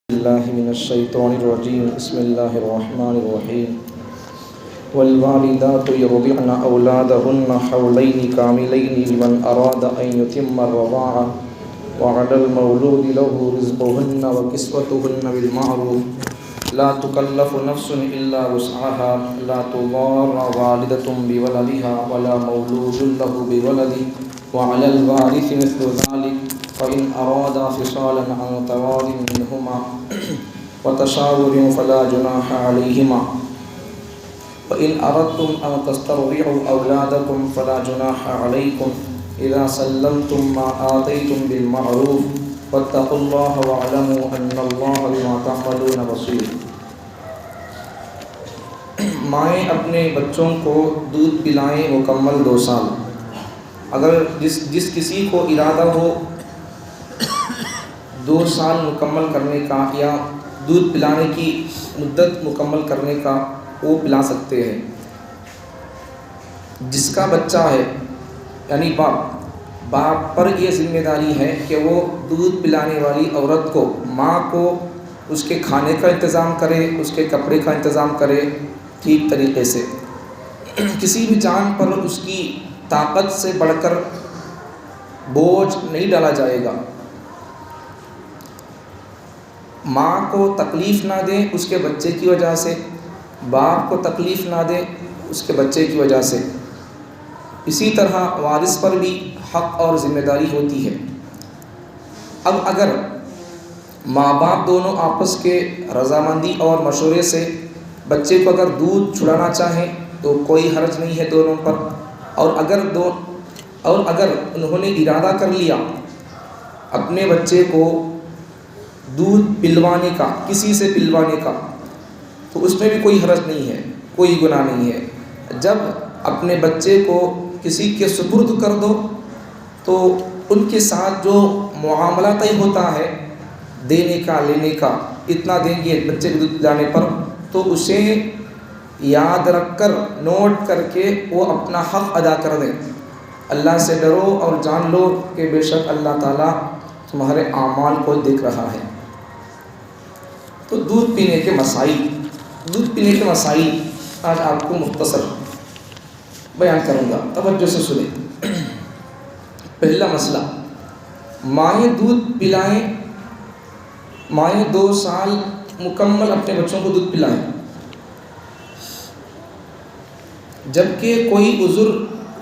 بالله من الشيطان الرجيم بسم الله الرحمن الرحيم والوالدات يرضعن أولادهن حولين كاملين لمن أراد أن يتم الرضاعة وعلى المولود له رزقهن وكسوتهن بالمعروف لا تكلف نفس إلا وسعها لا تضار والدة بولدها ولا مولود له بولده وعلى الوارث مثل ذلك فإن أرادا فصالا عن تراض منهما وتشاور فلا جناح عليهما وإن أردتم أن تسترضعوا أولادكم فلا جناح عليكم إذا سلمتم ما آتيتم بالمعروف واتقوا الله واعلموا أن الله بما تعملون بصير۔ مائیں اپنے بچوں کو دودھ پلائیں مکمل 2 سال۔ اگر جس کسی کو ارادہ ہو 2 سال مکمل کرنے کا یا دودھ پلانے کی مدت مکمل کرنے کا وہ پلا سکتے ہیں۔ جس کا بچہ ہے یعنی باپ پر یہ ذمہ داری ہے کہ وہ دودھ پلانے والی عورت کو ماں کو اس کے کھانے کا انتظام کرے، اس کے کپڑے کا انتظام کرے ٹھیک طریقے سے۔ کسی بھی جان پر اس کی طاقت سے بڑھ کر بوجھ نہیں ڈالا جائے گا۔ ماں کو تکلیف نہ دیں اس کے بچے کی وجہ سے، باپ کو تکلیف نہ دیں اس کے بچے کی وجہ سے۔ اسی طرح وارث پر بھی حق اور ذمہ داری ہوتی ہے۔ اب اگر ماں باپ دونوں آپس کے رضامندی اور مشورے سے بچے کو اگر دودھ چھڑانا چاہیں تو کوئی حرج نہیں ہے دونوں پر، اور اگر انہوں نے ارادہ کر لیا اپنے بچے کو دودھ پلوانے کا، کسی سے پلوانے کا، تو اس میں بھی کوئی حرج نہیں ہے، کوئی گناہ نہیں ہے۔ جب اپنے بچے کو کسی کے سپرد کر دو تو ان کے ساتھ جو معاملہ طے ہوتا ہے دینے کا لینے کا، اتنا دیں گے بچے کو دودھ پلانے پر، تو اسے یاد رکھ کر نوٹ کر کے وہ اپنا حق ادا کر دیں۔ اللہ سے ڈرو اور جان لو کہ بے شک اللہ تعالیٰ تمہارے اعمال کو دیکھ رہا ہے۔ تو دودھ پینے کے مسائل آج آپ کو مختصر بیان کروں گا، توجہ سے سنیں۔ پہلا مسئلہ، مائیں دودھ پلائیں، مائیں 2 سال مکمل اپنے بچوں کو دودھ پلائیں، جبکہ کوئی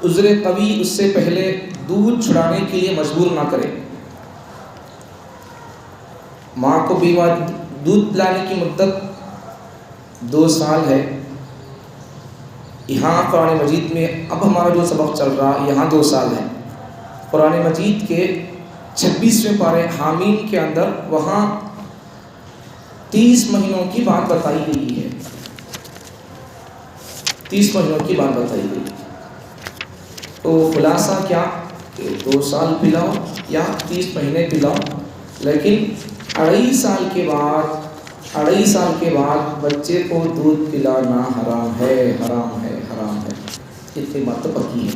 عذر قوی اس سے پہلے دودھ چھڑانے کے لیے مجبور نہ کرے۔ ماں کو دودھ پلانے کی مدت 2 سال ہے۔ یہاں قرآن مجید میں اب ہمارا جو سبق چل رہا یہاں 2 سال ہے۔ قرآن مجید کے 26ویں پارے حامیم کے اندر وہاں 30 مہینوں کی بات بتائی گئی ہے، 30 مہینوں کی بات بتائی گئی۔ تو خلاصہ کیا کہ 2 سال پلاؤ یا 30 مہینے پلاؤ، لیکن 2.5 سال کے بعد بچے کو دودھ پلانا حرام ہے، حرام ہے، حرام ہے۔ اتنی بات تو پکی ہے۔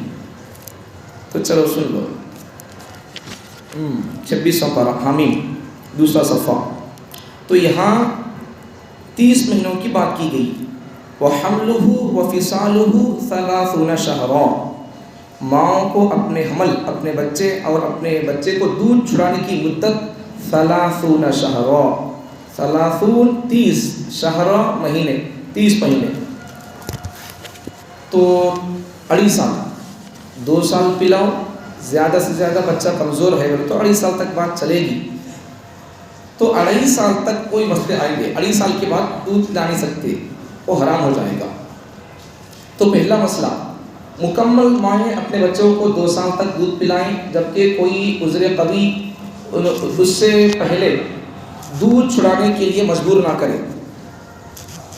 تو چلو سن لو، 26واں پارہ حامیم 2 صفحہ۔ تو یہاں 30 مہینوں کی بات کی گئی۔ وَحَمْلُهُ وَفِصَالُهُ 30 شَهْرًا، ماں کو اپنے حمل، اپنے بچے اور اپنے بچے کو دودھ چھڑانے کی مدت 30 شهرًا، 30 شهرًا مہینے، 30 مہینے۔ تو 2.5 سال، 2 سال پلاؤ، زیادہ سے زیادہ بچہ کمزور ہے تو 2.5 سال تک بات چلے گی۔ تو 2.5 سال تک کوئی مسئلے آئیں گے، 2.5 سال کے بعد دودھ پلا نہیں سکتے، وہ حرام ہو جائے گا۔ تو پہلا مسئلہ، مکمل مائیں اپنے بچوں کو 2 سال تک دودھ پلائیں، جبکہ کوئی عذر قوی اس سے پہلے دودھ چھڑانے کے لیے مجبور نہ کرے۔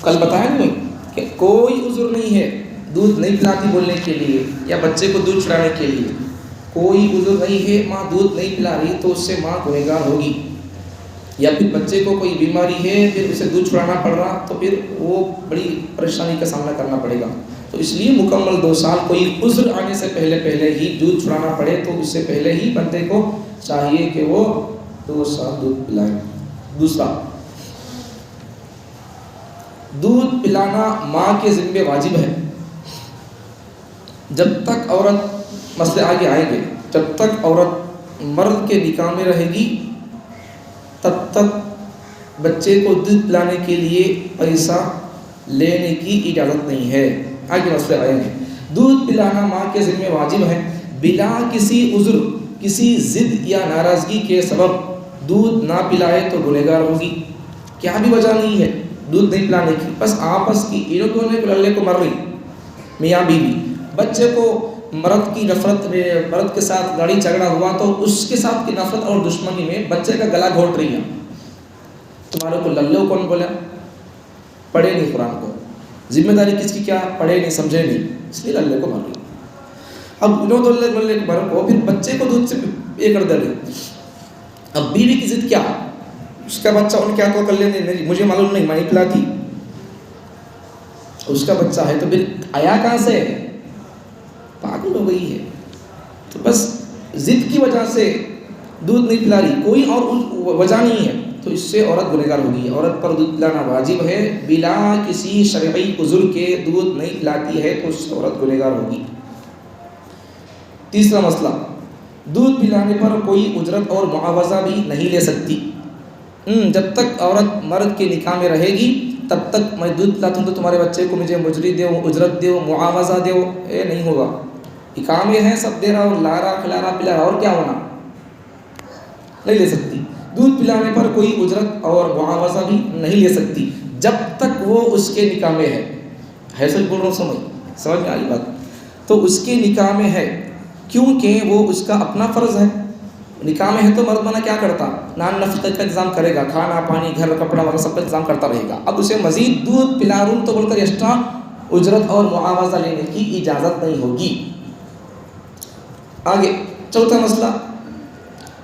کل بتایا نہیں کہ کوئی عذر نہیں ہے دودھ نہیں پلاتی بولنے کے لیے یا بچے کو دودھ چھڑانے کے لیے، کوئی عذر نہیں ہے، ماں دودھ نہیں پلا رہی تو اس سے ماں گنہگار ہوگی، یا پھر بچے کو کوئی بیماری ہے پھر اسے دودھ چھڑانا پڑ رہا تو پھر وہ بڑی پریشانی کا سامنا کرنا پڑے گا۔ تو اس لیے مکمل 2 سال کوئی عذر آنے سے پہلے ہی دودھ چھڑانا پڑے تو اس سے پہلے ہی بندے کو چاہیے کہ وہ 2 سال دودھ پلائیں۔ دوسرا، دودھ پلانا ماں کے ذمہ واجب ہے. جب تک عورت، مسئلے آگے آئیں گے، جب تک عورت مرد کے نکاح میں رہے گی تب تک بچے کو دودھ پلانے کے لیے پیسہ لینے کی اجازت نہیں ہے. آگے مسئلے آئیں گے. دودھ پلانا ماں کے ذمہ واجب ہے بلا کسی عذر، کسی ضد یا ناراضگی کے سبب دودھ نہ پلائے تو گنہگار ہوگی. کیا بھی وجہ نہیں ہے دودھ نہیں پلانے کی، بس آپس کی ایروں نے لڑنے کو مر رہی میاں بیوی. بچے کو مرد کی نفرت میں، مرد کے ساتھ لڑائی جھگڑا ہوا تو اس کے ساتھ کی نفرت اور دشمنی میں بچے کا گلا گھونٹ رہی ہے. تمہارے کو للو کون بولا؟ پڑھے نہیں قرآن کو. ذمہ داری کس کی؟ کیا پڑھے نہیں، سمجھے نہیں، اس لیے للے کو مر رہی. اب انہوں تو للے کو مر کو پھر بچے کو دودھ سے یہ کر دے رہے. اب بیوی کی ضد کیا؟ اس کا بچہ ان کیا تو کر لیں گے، مجھے معلوم نہیں، میں نہیں پلاتی. اس کا بچہ ہے تو پھر آیا کہاں سے؟ پاگل ہو گئی ہے. تو بس ضد کی وجہ سے دودھ نہیں پلا رہی، کوئی اور وجہ نہیں ہے، تو اس سے عورت گنہگار ہوگی. عورت پر دودھ پلانا واجب ہے، بلا کسی شرعی عذر کے دودھ نہیں پلاتی ہے تو اس سے عورت گنہگار ہوگی. تیسرا مسئلہ، دودھ پلانے پر کوئی اجرت اور معاوضہ بھی نہیں لے سکتی. جب تک عورت مرد کے نکاح میں رہے گی تب تک میں دودھ پلاتا ہوں تو تمہارے بچے کو مجھے مجری دو، اجرت دو، معاوضہ دو، یہ نہیں ہوگا. نکاح میں ہے، سب دے رہا اور لا رہا، کھلا رہا، پلا رہا، اور کیا ہونا؟ نہیں لے سکتی. دودھ پلانے پر کوئی اجرت اور معاوضہ بھی نہیں لے سکتی جب تک وہ اس کے نکاح میں ہے. سچ بول رہا ہوں، سمجھ میں آئی بات؟ تو اس کے نکاح میں ہے کیونکہ وہ اس کا اپنا فرض ہے. نکاح میں ہے تو مرد بنا کیا کرتا؟ نان نفقے کا انتظام کرے گا، کھانا پانی گھر کپڑا وغیرہ سب کا انتظام کرتا رہے گا. اب اسے مزید دودھ پلا رہا ہوں تو بول کر ایکسٹرا اجرت اور معاوضہ لینے کی اجازت نہیں ہوگی. آگے چوتھا مسئلہ،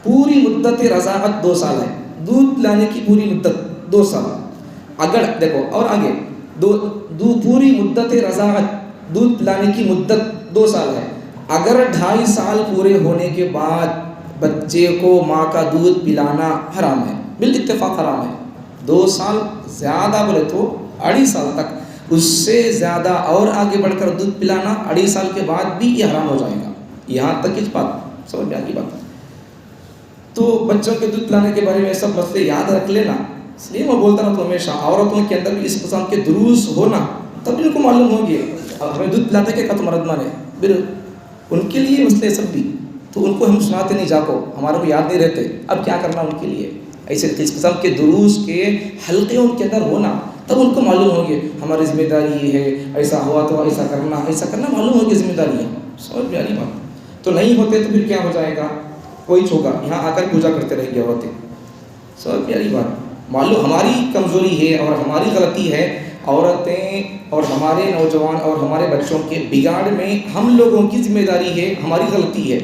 پوری مدت رضاعت 2 سال ہے. دودھ پلانے کی پوری مدت 2 سال. اگر دیکھو اور آگے پوری مدت رضاعت، دودھ پلانے کی مدت 2 سال ہے. اگر 2.5 سال پورے ہونے کے بعد بچے کو ماں کا دودھ پلانا حرام ہے، بالاتفاق حرام ہے. 2 سال زیادہ بولے تو 2.5 سال تک، اس سے زیادہ اور آگے بڑھ کر دودھ پلانا 2.5 سال کے بعد بھی یہ حرام ہو جائے گا. یہاں تک اس بات سمجھ میں آ گئی بات؟ تو بچوں کے دودھ پلانے کے بارے میں سب مسئلے یاد رکھ لینا. اس لیے میں بولتا رہتا ہوں ہمیشہ عورتوں کے اندر بھی اس قسم کے دروس ہونا، تب ان کو معلوم ہوگی ہمیں دودھ پلاتے کہ تو مرد مانے پھر ان کے لیے مسئلے سب بھی. تو ان کو ہم سناتے نہیں جا کو، ہمارے کو یاد نہیں رہتے. اب کیا کرنا ان کے لیے؟ ایسے اس قسم کے دروس کے حلقے ان کے اندر ہونا، تب ان کو معلوم ہوگی ہماری ذمہ داری یہ ہے، ایسا ہوا تو ایسا کرنا معلوم ہوگی ذمہ داری ہے. سمجھ میں آ رہی بات؟ تو نہیں ہوتے تو پھر کیا ہو جائے گا؟ کوئی چھوکا یہاں آ کر پوجا کرتے رہے گی عورتیں. سمجھ میں آ رہی بات؟ معلوم ہماری کمزوری ہے اور ہماری غلطی ہے. عورتیں اور ہمارے نوجوان اور ہمارے بچوں کے بگاڑ میں ہم لوگوں کی ذمہ داری ہے، ہماری غلطی ہے.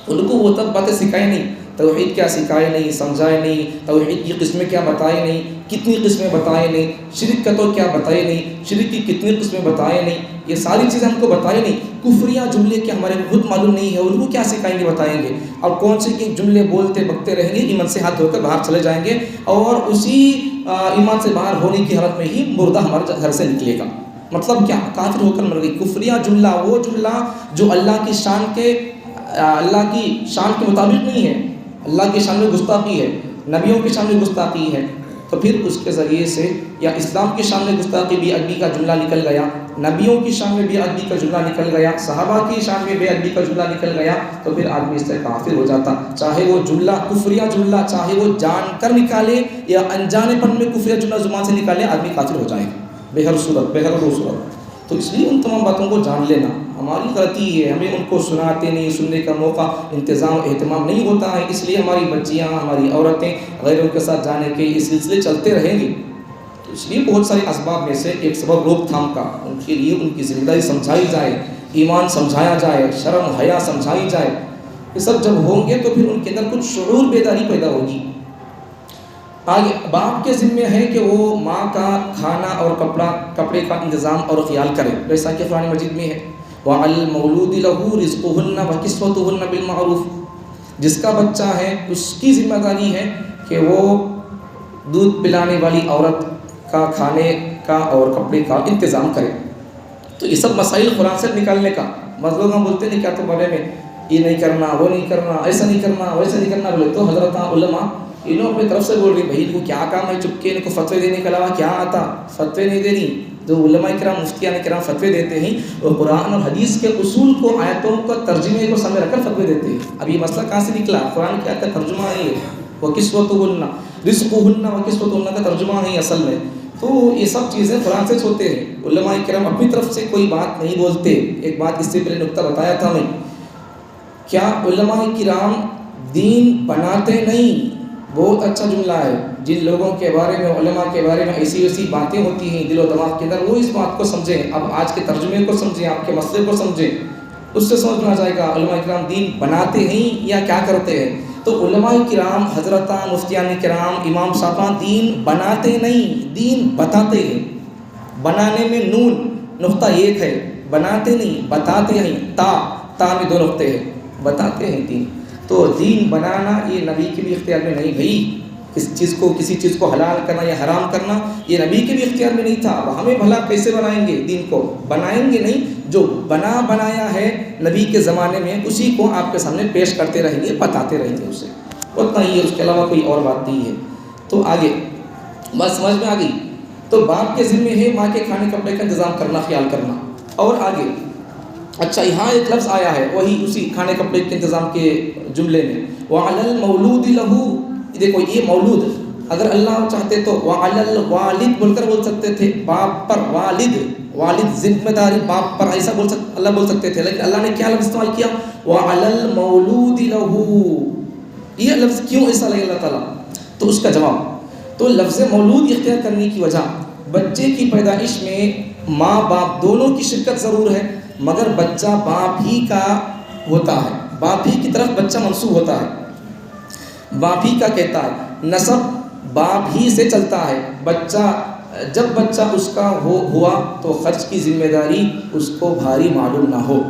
ان کو وہ تب باتیں سکھائے نہیں، توحید کیا سکھائے نہیں، سمجھائے نہیں، توحید کی قسمیں کیا بتائے نہیں، کتنی قسمیں بتائے نہیں، شرک کا تو کیا بتائے نہیں، شرک کی کتنی قسمیں بتائے نہیں، یہ ساری چیزیں ہم کو بتائے نہیں. کفریہ جملے کے ہمارے خود معلوم نہیں ہے، ان کو کیا سکھائیں گے، بتائیں گے. اور کون سے کہ جملے بولتے بکتے رہیں گے، ایمان سے ہاتھ دھو کر باہر چلے جائیں گے اور اسی ایمان سے باہر ہونے کی حالت میں ہی مردہ ہمارے گھر سے نکلے گا. مطلب کیا؟ کافر ہو کر مر گئی. کفریہ جملہ وہ جملہ جو اللہ کی شان کے مطابق نہیں ہے، اللہ کی شان میں گستاخی ہے، نبیوں کی شان میں گستاخی ہے. تو پھر اس کے ذریعے سے یا اسلام کی شان میں گستاخی بے ادبی کا جملہ نکل گیا، نبیوں کی شان میں بے ادبی کا جملہ نکل گیا، صحابہ کی شان میں بے ادبی کا جملہ نکل گیا، تو پھر آدمی اس سے کافر ہو جاتا. چاہے وہ جملہ کفریہ جملہ، چاہے وہ جان کر نکالے یا انجانے پن میں کفریہ جملہ زبان سے نکالے، آدمی کافر ہو جائے گا بہر صورت. تو اس لیے ان تمام باتوں کو جان لینا ہماری غلطی ہے. ہمیں ان کو سناتے نہیں، سننے کا موقع اہتمام نہیں ہوتا ہے. اس لیے ہماری بچیاں، ہماری عورتیں غیروں کے ساتھ جانے کے یہ سلسلے چلتے رہیں گے. تو اس لیے بہت سارے اسباب میں سے ایک سبب روک تھام کا، ان کے لیے ان کی ذمہ داری سمجھائی جائے، ایمان سمجھایا جائے، شرم حیا سمجھائی جائے. یہ سب جب ہوں گے تو پھر ان کے اندر کچھ شعور بیداری پیدا ہوگی. آگے باپ کے ذمہ ہے کہ وہ ماں کا کھانا اور کپڑے کا انتظام اور خیال کرے، جیسا کہ قرآن مجید میں ہے وَعَلَى الْمَوْلُودِ لَهُ رِزْقُهُنَّ وَكِسْوَتُهُنَّ بِالْمَعْرُوفِ. جس کا بچہ ہے اس کی ذمہ داری ہے کہ وہ دودھ پلانے والی عورت کا کا اور کپڑے کا انتظام کرے۔ تو یہ سب مسائل قرآن سے نکالنے کا، بعض لوگ ہم بولتے ہیں کیا تو بارے میں یہ نہیں کرنا، وہ نہیں کرنا، ایسا نہیں کرنا، ویسا نہیں کرنا، بولے تو حضرت علماء انہوں اپنی طرف سے بول رہی بھائی ان کو کیا کام ہے چپکے، ان کو فتوے دینے کے علاوہ کیا آتا، فتوے نہیں دینی۔ جو علماء کرام مفتیان کرام فتوے دیتے ہیں وہ قرآن اور حدیث کے اصول کو، آیتوں کا ترجمے کو سامنے رکھ کر فتوے دیتے ہیں۔ اب یہ مسئلہ کہاں سے نکلا؟ قرآن کی آیت کا ترجمہ ہے یہ، وَكِسْوَتُهُنَّ رِزْقُهُنَّ وَكِسْوَتُهُنَّ کا ترجمہ ہے اصل میں۔ تو یہ سب چیزیں قرآن سے ہوتے ہیں، علماء کرام اپنی طرف سے کوئی بات نہیں بولتے۔ ایک بات اس سے پہلے نقطہ بتایا تھا میں، کیا علماء کرام دین بناتے نہیں؟ بہت اچھا جملہ ہے۔ جن لوگوں کے بارے میں، علماء کے بارے میں ایسی ایسی باتیں ہوتی ہیں دل و دماغ کے اندر، وہ اس بات کو سمجھیں، اب آج کے ترجمے کو سمجھیں، آپ کے مسئلے کو سمجھیں، اس سے سمجھ میں آ جائے گا علماء کرام دین بناتے ہیں یا کیا کرتے ہیں۔ تو علماء کرام، حضرتان، مفتیان کرام، امام صاحبان دین بناتے نہیں، دین بتاتے ہیں۔ بنانے میں نون نقطہ ایک ہے، بناتے نہیں بتاتے ہیں، تا میں دو نقطے ہیں، بتاتے ہیں دین۔ تو دین بنانا یہ نبی کے بھی اختیار میں نہیں بھائی، کسی چیز کو حلال کرنا یا حرام کرنا یہ نبی کے بھی اختیار میں نہیں تھا۔ اب ہمیں بھلا کیسے بنائیں گے دین کو؟ بنائیں گے نہیں، جو بنایا ہے نبی کے زمانے میں اسی کو آپ کے سامنے پیش کرتے رہیں گے، بتاتے رہیں گے، اسے اتنا ہی ہے، اس کے علاوہ کوئی اور بات نہیں ہے۔ تو آگے بس سمجھ میں آ گئی۔ تو باپ کے ذمے ہے ماں کے کھانے کپڑے کا انتظام کرنا، خیال کرنا۔ اور آگے اچھا یہاں ایک لفظ آیا ہے وہی اسی کھانے کپڑے کے انتظام کے جملے میں، وَعَلَى الْمَوْلُودِ لَهُ، دیکھو یہ مولود اگر اللہ چاہتے تو وَعَلَى الْوَالِدِ بول کر بول سکتے تھے، باپ پر، والد ذمہ داری باپ پر، ایسا اللہ بول سکتے تھے، لیکن اللہ نے کیا لفظ استعمال کیا؟ وَعَلَى الْمَوْلُودِ لَهُ۔ یہ لفظ کیوں ایسا لگے اللہ تعالیٰ؟ تو اس کا جواب، تو لفظ مولود اختیار کرنے کی وجہ، بچے کی پیدائش میں ماں باپ دونوں کی شرکت ضرور ہے، مگر بچہ باپ ہی کا ہوتا ہے، باپ ہی کی طرف بچہ منسوب ہوتا ہے، باپ ہی کا کہتا ہے، نسب باپ ہی سے چلتا ہے۔ بچہ جب بچہ اس کا ہوا تو خرچ کی ذمہ داری اس کو بھاری معلوم نہ ہو۔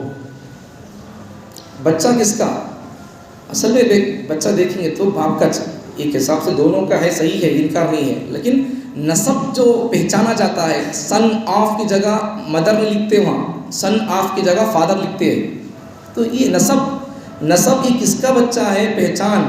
بچہ کس کا؟ اصل میں بچہ دیکھیں گے تو باپ کا، ایک حساب سے دونوں کا ہے، صحیح ہے، انکار نہیں ہے، لیکن نسب جو پہچانا جاتا ہے، سن آف کی جگہ مدر میں لکھتے، وہاں سن آف کی جگہ فادر لکھتے ہیں، تو یہ نسب یہ کس کا بچہ ہے، پہچان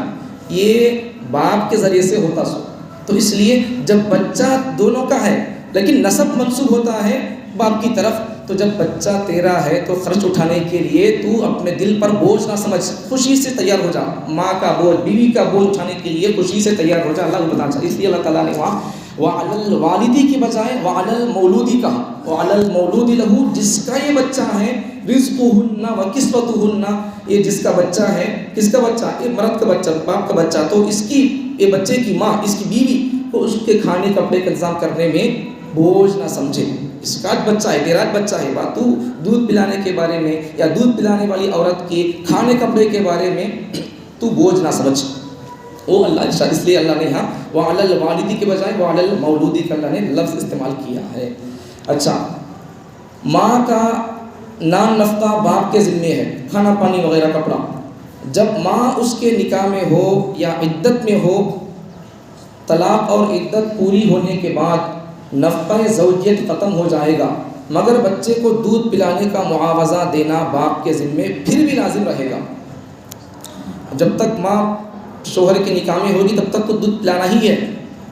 یہ باپ کے ذریعے سے ہوتا سو۔ تو اس لیے جب بچہ دونوں کا ہے لیکن نسب منسوب ہوتا ہے باپ کی طرف، تو جب بچہ تیرا ہے تو خرچ اٹھانے کے لیے تو اپنے دل پر بوجھ نہ سمجھ، خوشی سے تیار ہو جا، ماں کا بوجھ، بیوی کا بوجھ اٹھانے کے لیے خوشی سے تیار ہو جا، اللہ کو بتانا چاہیے۔ اس لیے اللہ تعالیٰ نے وہاں وَعَلَى الْوَالِدِ کی بجائے وَعَلَى الْمَوْلُودِ کہا، وَعَلَى الْمَوْلُودِ لَهُ، جس کا یہ بچہ ہے، رِزْقُهُنَّ وَكِسْوَتُهُنَّ، یہ جس کا بچہ ہے، کس کا بچہ؟ یہ مرد کا بچہ، باپ کا بچہ، تو اس کی، یہ بچے کی ماں، اس کی بیوی کو اس کے کھانے کپڑے کا انتظام کرنے میں بوجھ نہ سمجھے۔ اس کا بچہ ہے، تیرا بچہ ہے، بات تو دودھ پلانے کے بارے میں یا دودھ پلانے والی عورت کے کھانے کپڑے کے بارے میں تو بوجھ نہ سمجھ، وہ اللہ، اس لیے اللہ نے یہاں وَعَلَى الْوَالِدِ کے بجائے وَعَلَى الْمَوْلُودِ کا اللہ نے لفظ استعمال کیا ہے۔ اچھا، ماں کا نان نفقہ باپ کے ذمے ہے، کھانا پانی وغیرہ کپڑا، جب ماں اس کے نکاح میں ہو یا عدت میں ہو، طلاق اور عدت پوری ہونے کے بعد نفقہ زوجیت ختم ہو جائے گا، مگر بچے کو دودھ پلانے کا معاوضہ دینا باپ کے ذمے پھر بھی لازم رہے گا۔ جب تک ماں شوہر کے نکاح میں ہوگی تب تک تو دودھ پلانا ہی ہے،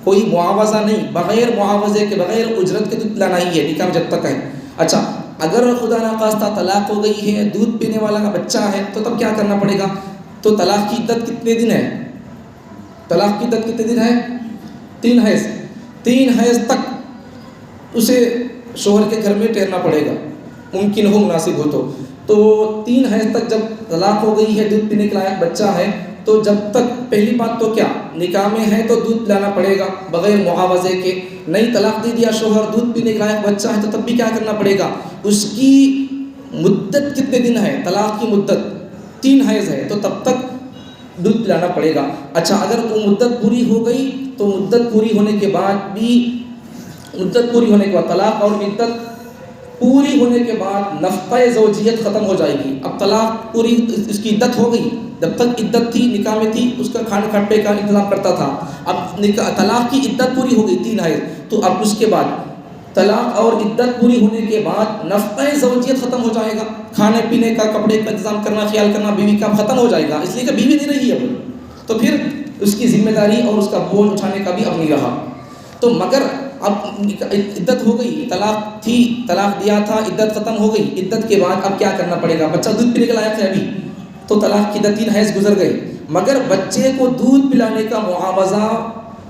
کوئی معاوضہ نہیں، بغیر معاوضے کے، بغیر اجرت کے دودھ پلانا ہی ہے نکاح جب تک ہے۔ اچھا، اگر خدا نخواستہ طلاق ہو گئی ہے، دودھ پینے والا کا بچہ ہے، تو تب کیا کرنا پڑے گا؟ تو طلاق کی عدت کتنے دن ہے؟ طلاق کی عدت کتنے دن ہے؟ 3 حیض تک اسے شوہر کے گھر میں ٹھہرنا پڑے گا، ممکن ہو، مناسب ہو تو 3 حیض تک جب طلاق ہو گئی ہے، دودھ پینے کے لائق بچہ ہے، تو جب تک پہلی بات تو کیا، نکاح میں ہے تو دودھ پلانا پڑے گا بغیر معاوضے کے، نہیں طلاق دے دیا شوہر، دودھ پینے کے لائق بچہ ہے، تو تب بھی کیا کرنا پڑے گا؟ اس کی مدت کتنے دن ہے؟ طلاق کی مدت 3 حیض ہے، تو تب تک دودھ پلانا پڑے گا۔ اچھا، اگر وہ مدت پوری ہو گئی تو مدت پوری ہونے کے بعد بھی، مدت پوری ہونے کے بعد طلاق اور عدت پوری ہونے کے بعد نفقہ زوجیت ختم ہو جائے گی۔ اب طلاق پوری، اس کی عدت ہو گئی، جب تک عدت تھی، نکاح میں تھی، اس کا کھانے کھپے کا انتظام کرتا تھا، اب طلاق کی عدت پوری ہو گئی 3 حیض، تو اب اس کے بعد طلاق اور عدت پوری ہونے کے بعد نفقہ زوجیت ختم ہو جائے گا، کھانے پینے کا، کپڑے کا انتظام کرنا، خیال کرنا بیوی کا ختم ہو جائے گا، اس لیے کہ بیوی نہیں رہی اب، تو پھر اس کی ذمہ داری اور اس کا بوجھ اٹھانے کا بھی اب نہیں رہا۔ تو مگر اب عدت ہو گئی، طلاق تھی، طلاق دیا تھا، عدت ختم ہو گئی، عدت کے بعد اب کیا کرنا پڑے گا؟ بچہ دودھ پینے کے لائق ہے ابھی، تو طلاق کی 3 حیض گزر گئے، مگر بچے کو دودھ پلانے کا معاوضہ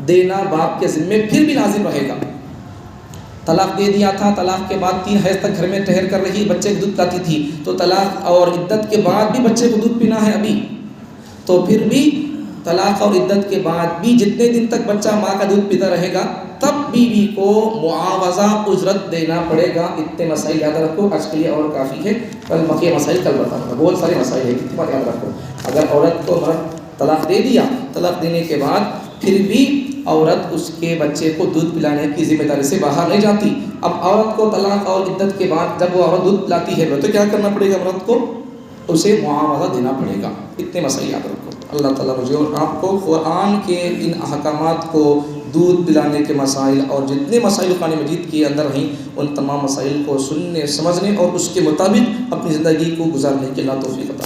دینا باپ کے ذمے پھر بھی لازم رہے گا۔ طلاق دے دیا تھا، طلاق کے بعد 3 حیض تک گھر میں ٹھہر کر رہی، بچے کو دودھ پلاتی تھی، تو طلاق اور عدت کے بعد بھی بچے کو دودھ پینا ہے ابھی، تو پھر بھی طلاق اور عدت کے بعد بھی جتنے دن تک بچہ ماں کا دودھ پیتا رہے گا تب بیوی کو معاوضہ اجرت دینا پڑے گا۔ اتنے مسائل یاد رکھو، آج کے لیے اور کافی ہے، کل بقیہ مسائل کل بتاؤں گا، بہت سارے مسائل ہیں، کتنی بات یاد رکھو۔ اگر عورت کو مرد طلاق دے دیا، طلاق دینے کے بعد پھر بھی عورت اس کے بچے کو دودھ پلانے کی ذمہ داری سے باہر نہیں جاتی۔ اب عورت کو طلاق اور عدت کے بعد جب وہ عورت دودھ پلاتی ہے تو کیا کرنا پڑے گا؟ مرد کو اسے معاوضہ دینا پڑے گا۔ اتنے مسائل یاد رکھو۔ اللہ تعالیٰ مجھے اور آپ کو قرآن کے ان احکامات کو، دودھ پلانے کے مسائل اور جتنے مسائل قرآن مجید کے اندر ہیں ان تمام مسائل کو سننے، سمجھنے اور اس کے مطابق اپنی زندگی کو گزارنے کی اللہ توفیق عطا